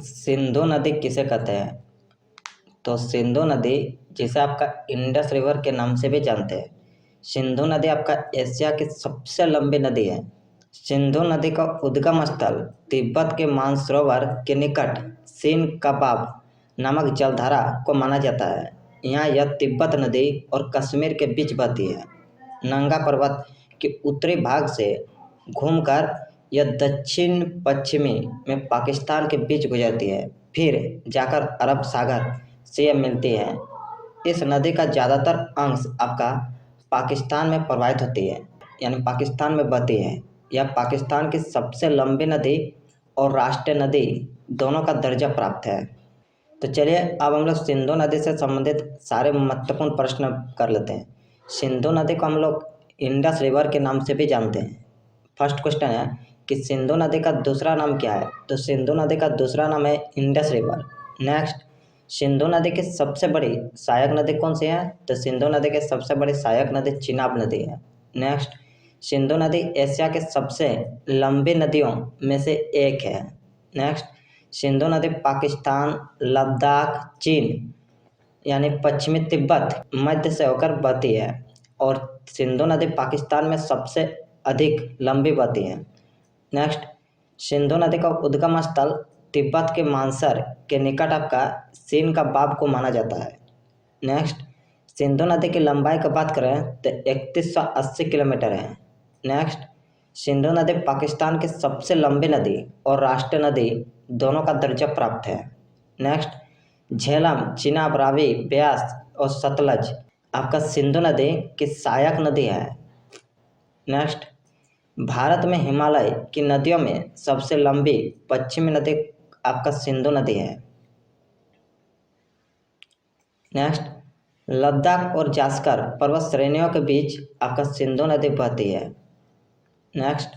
सिंधु नदी किसे कहते हैं? तो सिंधु नदी, जिसे आपका इंडस रिवर के नाम से भी जानते हैं, सिंधु नदी आपका एशिया की सबसे लंबी नदी है। सिंधु नदी का उद्गम स्थल तिब्बत के मानसरोवर के निकट सिन कबाब नामक जलधारा को माना जाता है। यहाँ यह तिब्बत नदी और कश्मीर के बीच बहती है। नंगा पर्वत के उत्तरी भाग से घूमकर यह दक्षिण पश्चिमी में पाकिस्तान के बीच गुजरती है, फिर जाकर अरब सागर से यह मिलती है। इस नदी का ज़्यादातर अंश आपका पाकिस्तान में प्रवाहित होती है, यानी पाकिस्तान में बहती है। यह पाकिस्तान की सबसे लंबी नदी और राष्ट्रीय नदी दोनों का दर्जा प्राप्त है। तो चलिए अब हम लोग सिंधु नदी से संबंधित सारे महत्वपूर्ण प्रश्न कर लेते हैं। सिंधु नदी को हम लोग इंडस रिवर के नाम से भी जानते हैं। फर्स्ट क्वेश्चन है कि सिंधु नदी का दूसरा नाम क्या है? तो सिंधु नदी का दूसरा नाम है इंडस रिवर। नेक्स्ट, सिंधु नदी की सबसे बड़ी सहायक नदी कौन सी है? तो सिंधु नदी की सबसे बड़ी सहायक नदी चिनाब नदी है। नेक्स्ट, सिंधु नदी एशिया के सबसे लंबी नदियों में से एक है। नेक्स्ट, सिंधु नदी पाकिस्तान, लद्दाख, चीन यानी पश्चिमी तिब्बत, मध्य से होकर बहती है और सिंधु नदी पाकिस्तान में सबसे अधिक लंबी बहती है। नेक्स्ट, सिंधु नदी का उद्गम स्थल तिब्बत के मानसर के निकट आपका सिन का बाब को माना जाता है। नेक्स्ट, सिंधु नदी की लंबाई की बात करें तो 3180 किलोमीटर है। नेक्स्ट, सिंधु नदी पाकिस्तान की सबसे लंबी नदी और राष्ट्रीय नदी दोनों का दर्जा प्राप्त है। नेक्स्ट, झेलम, चिनाब, रावी, ब्यास और सतलज आपका सिंधु नदी की सहायक नदी है। नेक्स्ट, भारत में हिमालय की नदियों में सबसे लंबी पश्चिमी नदी आपका सिंधु नदी है। नेक्स्ट, लद्दाख और जास्कर पर्वत श्रेणियों के बीच आपका सिंधु नदी बहती है। नेक्स्ट,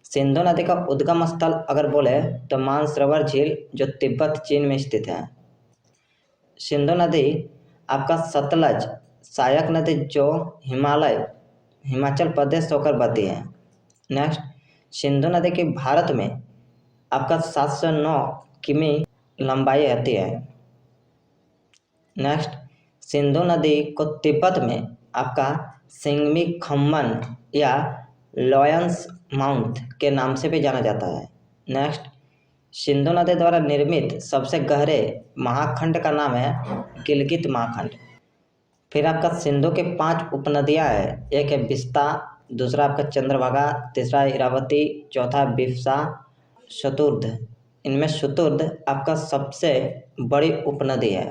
सिंधु नदी का उद्गम स्थल अगर बोले तो मानसरोवर झील जो तिब्बत चीन में स्थित है। सिंधु नदी आपका सतलज सहायक नदी जो हिमाचल प्रदेश से होकर बहती है। नेक्स्ट, सिंधु नदी की भारत में आपका 709 किमी लंबाई रहती है। नेक्स्ट, सिंधु नदी को तिब्बत में आपका सिंगमी खम्मन या लॉयंस माउंट के नाम से भी जाना जाता है। नेक्स्ट, सिंधु नदी द्वारा निर्मित सबसे गहरे महाखंड का नाम है गिलगित महाखंड। फिर आपका सिंधु के 5 उपनदियां हैं। एक है बिस्ता, दूसरा आपका चंद्रभागा, तीसरा इरावती, चौथा बिफसा, शतुर्ध। इनमें शतुर्ध आपका सबसे बड़ी उपनदी है।